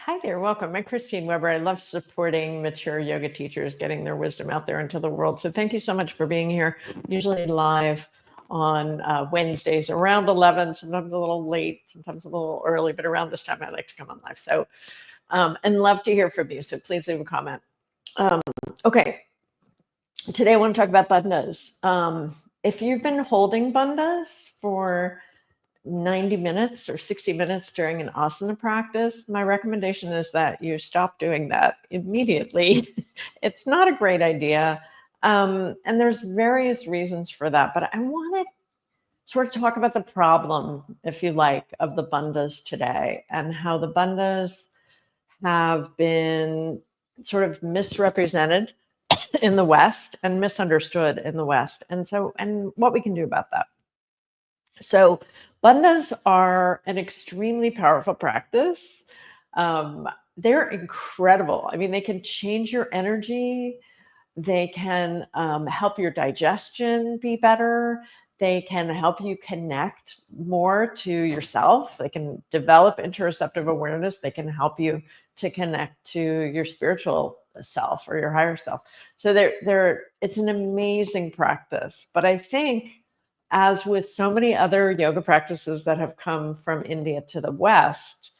Hi there, welcome. I'm Christine Weber. I love supporting mature yoga teachers, getting their wisdom out there into the world. So thank you so much for being here. Usually live on Wednesdays around 11, sometimes a little late, sometimes a little early, but around this time I like to come on live. So, and love to hear from you. So please leave a comment. Okay, today I want to talk about bandhas. If you've been holding bandhas for 90 minutes or 60 minutes during an asana practice, my recommendation is that you stop doing that immediately. It's not a great idea. And there's various reasons for that, but I want to sort of talk about the problem, if you like, of the bandhas today and how the bandhas have been sort of misrepresented in the West and misunderstood in the West. And what we can do about that. So bandhas are an extremely powerful practice. They're incredible. I mean, they can change your energy. They can help your digestion be better. They can help you connect more to yourself. They can develop interoceptive awareness. They can help you to connect to your spiritual self or your higher self. So it's an amazing practice. But I think, as with so many other yoga practices that have come from India to the West,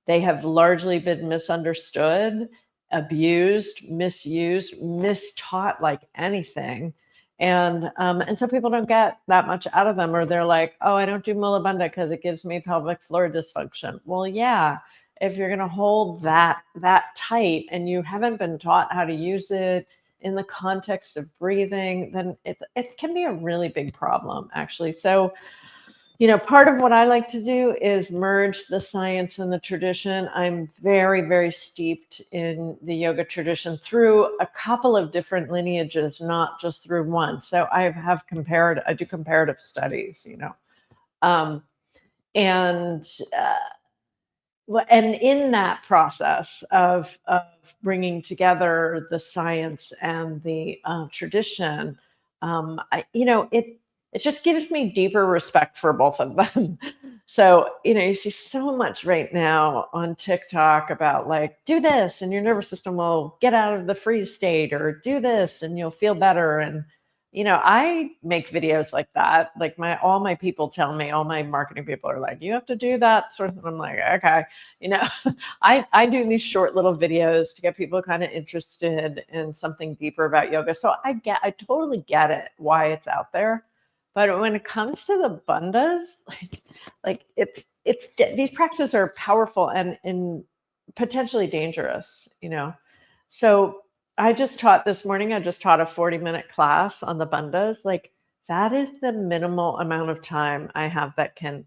they have largely been misunderstood, abused, misused, mistaught like anything. And so people don't get that much out of them, or they're like, oh, I don't do mula bandha because it gives me pelvic floor dysfunction. Well, yeah, if you're going to hold that tight and you haven't been taught how to use it in the context of breathing, then it can be a really big problem, actually. So, part of what I like to do is merge the science and the tradition. I'm very, very steeped in the yoga tradition through a couple of different lineages, not just through one. So I do comparative studies, and in that process of bringing together the science and the tradition, it just gives me deeper respect for both of them. So, you see so much right now on TikTok about like, do this and your nervous system will get out of the freeze state, or do this and you'll feel better. And I make videos like that. Like all my people tell me, all my marketing people are like, you have to do that sort of thing. I'm like, okay, I do these short little videos to get people kind of interested in something deeper about yoga. So I totally get it, why it's out there. But when it comes to the bandhas, like these practices are powerful and potentially dangerous, So I just taught this morning, I just taught a 40-minute class on the bandhas. Like, that is the minimal amount of time I have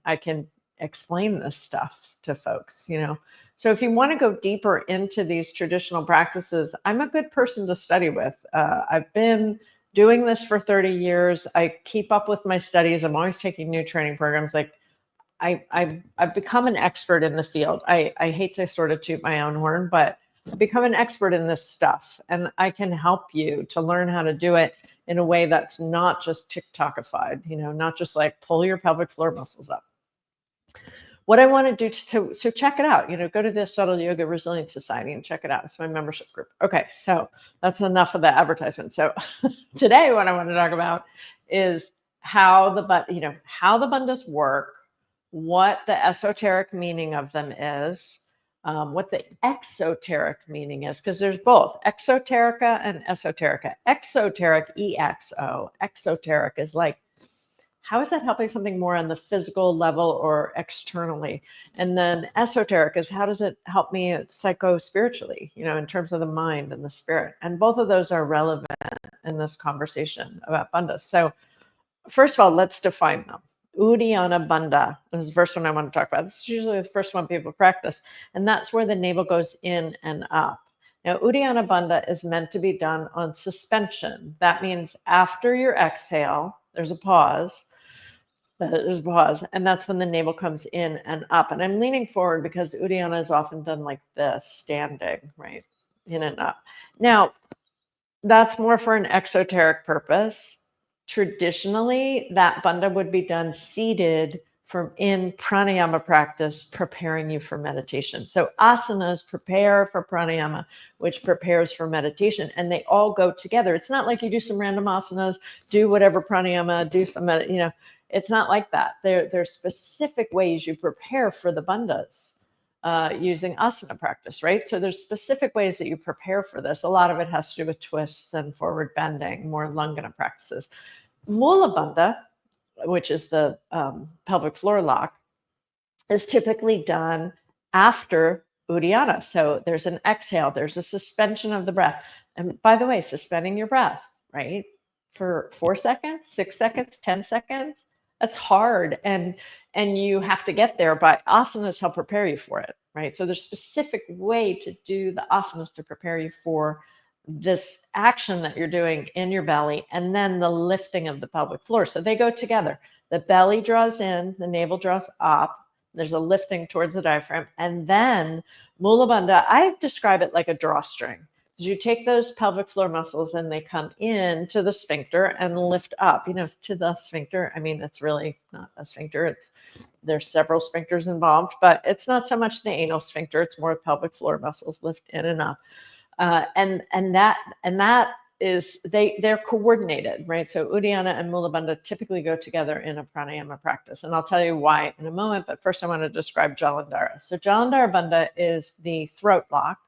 I can explain this stuff to folks, So if you want to go deeper into these traditional practices, I'm a good person to study with. I've been doing this for 30 years. I keep up with my studies. I'm always taking new training programs. Like, I've become an expert in the field. I hate to sort of toot my own horn, but I've become an expert in this stuff, and I can help you to learn how to do it in a way that's not just TikTokified, not just like pull your pelvic floor muscles up. What I want to do, so check it out, go to the Subtle Yoga Resilience Society and check it out. It's my membership group. Okay, so that's enough of the advertisement. So today what I want to talk about is how the bandhas work, what the esoteric meaning of them is, what the exoteric meaning is, because there's both exoterica and esoterica. Exoteric, EXO, exoteric is like, how is that helping something more on the physical level or externally? And then esoteric is, how does it help me psycho-spiritually, in terms of the mind and the spirit? And both of those are relevant in this conversation about bandhas. So first of all, let's define them. Uddiyana bandha is the first one I want to talk about. This is usually the first one people practice, and that's where the navel goes in and up. Now, uddiyana bandha is meant to be done on suspension. That means after your exhale, there's a pause. And that's when the navel comes in and up. And I'm leaning forward because uddiyana is often done like this, standing, right, in and up. Now, that's more for an exoteric purpose. Traditionally, that bandha would be done seated in pranayama practice, preparing you for meditation. So asanas prepare for pranayama, which prepares for meditation, and they all go together. It's not like you do some random asanas, do whatever pranayama, do some, it's not like that. There's specific ways you prepare for the bandhas using asana practice, right? So there's specific ways that you prepare for this. A lot of it has to do with twists and forward bending, more Lungana practices. Mula bandha, which is the pelvic floor lock, is typically done after uddiyana. So there's an exhale, there's a suspension of the breath. And by the way, suspending your breath, right? For 4 seconds, 6 seconds, 10 seconds, that's hard. And you have to get there, but asanas help prepare you for it, right? So there's a specific way to do the asanas to prepare you for this action that you're doing in your belly, and then the lifting of the pelvic floor. So they go together. The belly draws in, the navel draws up. There's a lifting towards the diaphragm. And then mula bandha, I describe it like a drawstring. You take those pelvic floor muscles and they come in to the sphincter and lift up, to the sphincter. I mean, it's really not a sphincter. There's several sphincters involved, but it's not so much the anal sphincter. It's more pelvic floor muscles lift in and up. And that is, they're coordinated, right? So uddiyana and mula bandha typically go together in a pranayama practice. And I'll tell you why in a moment, but first I want to describe jalandhara. So jalandhara bandha is the throat lock.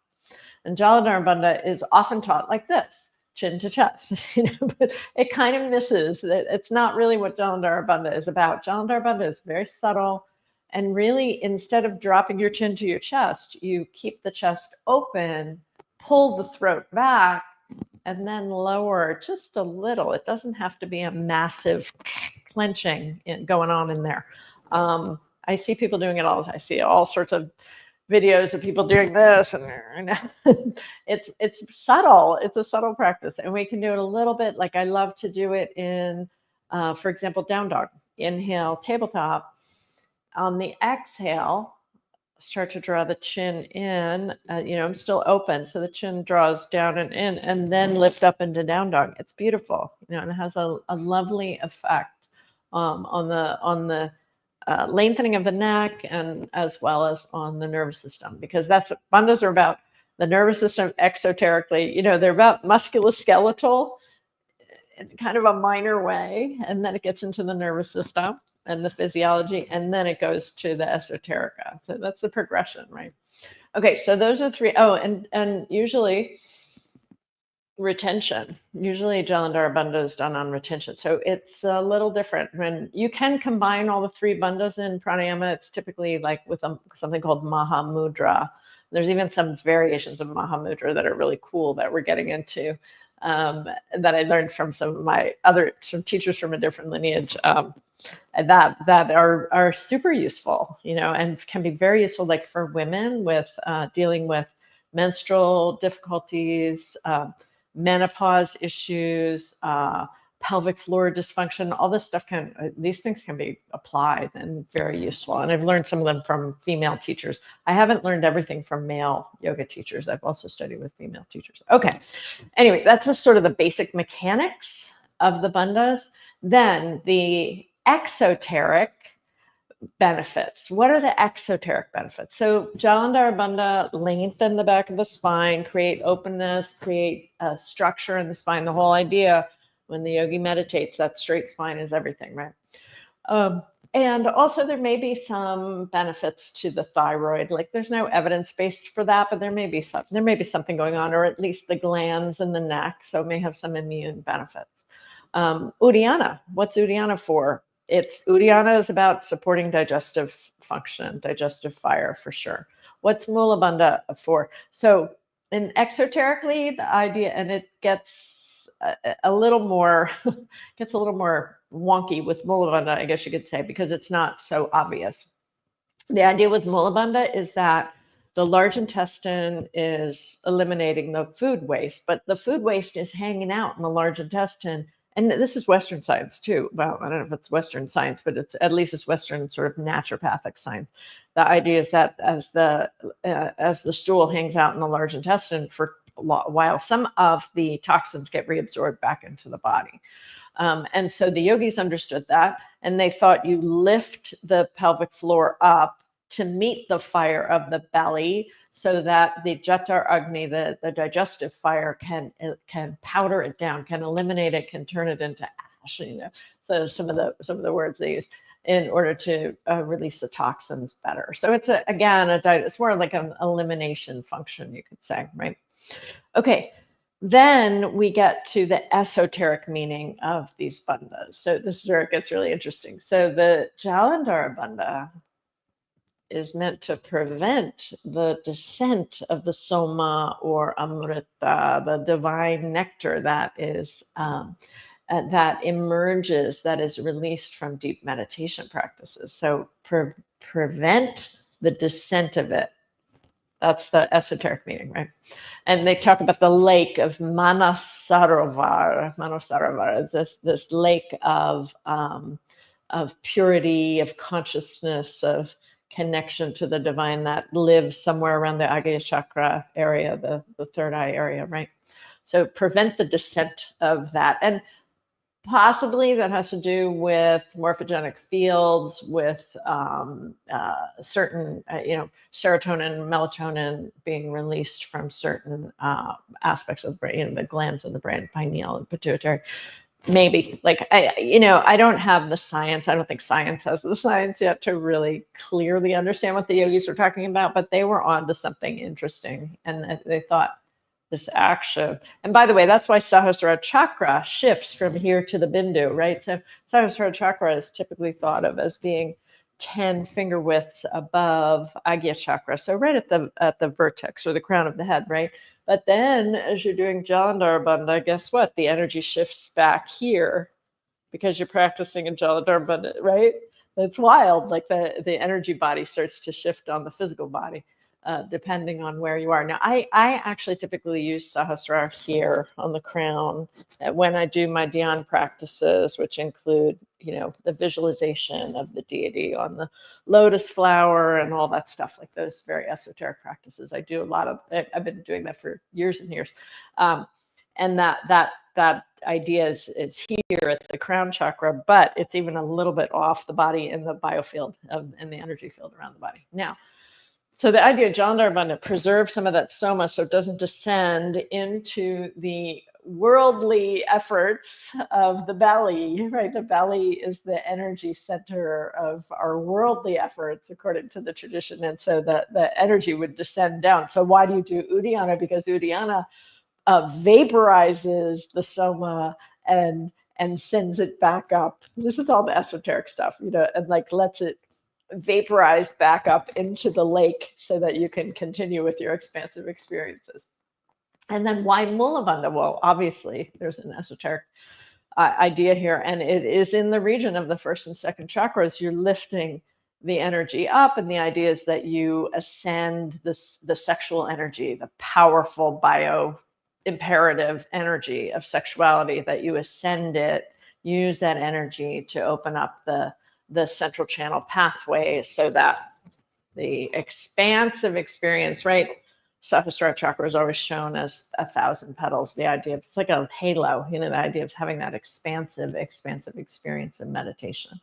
And jalandhara bandha is often taught like this, chin to chest, but it kind of misses that. It's not really what jalandhara bandha is about. Jalandhara bandha is very subtle. And really, instead of dropping your chin to your chest, you keep the chest open, pull the throat back, and then lower just a little. It doesn't have to be a massive clenching going on in there. I see people doing it all the time. I see all sorts of videos of people doing this, and it's subtle. It's a subtle practice, and we can do it a little bit. Like I love to do it in, for example, down dog. Inhale, tabletop. On the exhale, start to draw the chin in. I'm still open, so the chin draws down and in, and then lift up into down dog. It's beautiful, and it has a lovely effect on the lengthening of the neck, and as well as on the nervous system, because that's what bandhas are about. The nervous system, exoterically, they're about musculoskeletal in kind of a minor way, and then it gets into the nervous system and the physiology, and then it goes to the esoterica. So that's the progression, right? Okay, so those are three. Oh, and usually retention. Usually jalandhara bandha is done on retention. So it's a little different. When you can combine all the three bandhas in pranayama, it's typically like with something called mahamudra. There's even some variations of mahamudra that are really cool that we're getting into, that I learned from some teachers from a different lineage, that are super useful, and can be very useful, like for women with dealing with menstrual difficulties, menopause issues, pelvic floor dysfunction. All this stuff these things can be applied and very useful. And I've learned some of them from female teachers. I haven't learned everything from male yoga teachers. I've also studied with female teachers. Okay. Anyway, that's just sort of the basic mechanics of the bandhas. Then the exoteric benefits. What are the exoteric benefits? So jalandhara bandha, lengthen the back of the spine, create openness, create a structure in the spine. The whole idea when the yogi meditates, that straight spine is everything, right? And also there may be some benefits to the thyroid. Like there's no evidence based for that, but there may be something going on, or at least the glands in the neck. So it may have some immune benefits. Uddiyana. What's uddiyana for? Uddiyana is about supporting digestive function, digestive fire for sure. What's mula bandha for? So in exoterically, the idea, and it gets a little more wonky with mula bandha, I guess you could say, because it's not so obvious. The idea with mula bandha is that the large intestine is eliminating the food waste, but the food waste is hanging out in the large intestine. And this is Western science too. Well, I don't know if it's Western science, but at least it's Western sort of naturopathic science. The idea is that as the stool hangs out in the large intestine for a while, some of the toxins get reabsorbed back into the body. And so the yogis understood that, and they thought you lift the pelvic floor up to meet the fire of the belly, so that the Jata Agni, the digestive fire, can powder it down, can eliminate it, can turn it into ash. So some of the words they use in order to release the toxins better. So it's it's more like an elimination function, you could say, right? Okay. Then we get to the esoteric meaning of these bandhas. So this is where it gets really interesting. So the Jalandhara bandha is meant to prevent the descent of the soma or amrita, the divine nectar that is that emerges, that is released from deep meditation practices. So prevent the descent of it. That's the esoteric meaning, right? And they talk about the lake of Manasarovar. Manasarovar is this lake of purity, of consciousness, of connection to the divine that lives somewhere around the Agya chakra area, the third eye area, right? So prevent the descent of that. And possibly that has to do with morphogenic fields, with certain, serotonin, melatonin being released from certain aspects of the brain, the glands in the brain, pineal and pituitary. Maybe, I don't have the science. I don't think science has the science yet to really clearly understand what the yogis were talking about, but they were on to something interesting, and they thought this action. And by the way, that's why Sahasrara chakra shifts from here to the bindu, right? So Sahasrara chakra is typically thought of as being 10 finger widths above Agya chakra. So right at the vertex or the crown of the head, right? But then as you're doing Jalandhara bandha, guess what? The energy shifts back here because you're practicing in Jalandhara bandha, right? It's wild. Like the energy body starts to shift on the physical body. Depending on where you are. Now, I actually typically use Sahasrara here on the crown when I do my dhyan practices, which include, the visualization of the deity on the lotus flower and all that stuff, like those very esoteric practices. I do a lot of, I've been doing that for years and years. And that idea is here at the crown chakra, but it's even a little bit off the body in the biofield and the energy field around the body. Now, so the idea of Jalandhara bandha preserves some of that soma so it doesn't descend into the worldly efforts of the belly, right? The belly is the energy center of our worldly efforts, according to the tradition. And so the energy would descend down. So why do you do uddiyana? Because uddiyana vaporizes the soma and sends it back up. This is all the esoteric stuff, and lets it vaporize back up into the lake so that you can continue with your expansive experiences. And then why mula bandha? Well, obviously there's an esoteric idea here, and it is in the region of the first and second chakras. You're lifting the energy up, and the idea is that you ascend the sexual energy, the powerful imperative energy of sexuality, that you ascend it, use that energy to open up the central channel pathway so that the expansive experience, right? Sahasrara chakra is always shown as 1,000 petals. The idea of it's like a halo, the idea of having that expansive experience in meditation.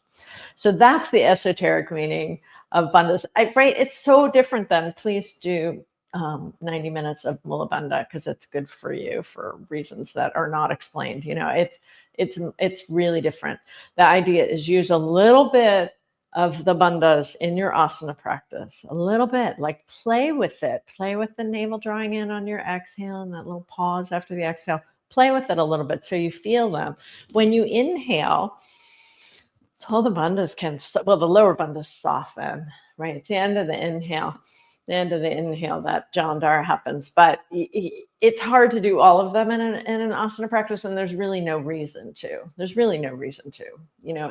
So that's the esoteric meaning of bandhas. Right? It's so different than please do 90 minutes of mula bandha because it's good for you for reasons that are not explained. It's really different. The idea is use a little bit of the bandhas in your asana practice, a little bit, like play with it. Play with the navel drawing in on your exhale and that little pause after the exhale. Play with it a little bit so you feel them. When you inhale, so the bandhas the lower bandhas soften, right? It's the end of the inhale. That Jalandhara happens, but it's hard to do all of them in an asana practice, and there's really no reason to.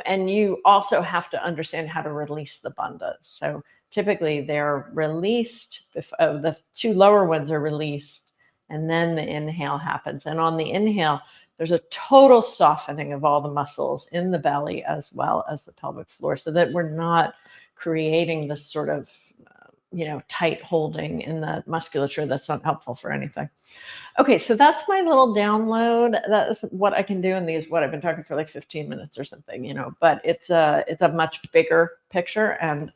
And you also have to understand how to release the bandhas. So typically they're released, the two lower ones are released, and then the inhale happens. And on the inhale, there's a total softening of all the muscles in the belly as well as the pelvic floor, so that we're not creating this sort of tight holding in the musculature that's not helpful for anything. Okay, so that's my little download. That's what I can do in these. What I've been talking for like 15 minutes or something, but it's a much bigger picture, and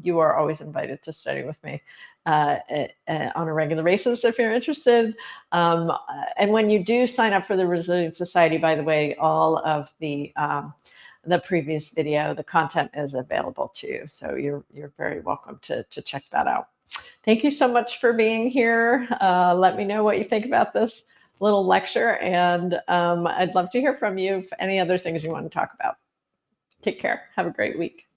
you are always invited to study with me on a regular basis if you're interested. And when you do sign up for the Resilient Society, by the way, all of the previous video, the content is available too. So you're very welcome to check that out. Thank you so much for being here. Let me know what you think about this little lecture, and I'd love to hear from you if any other things you want to talk about. Take care. Have a great week.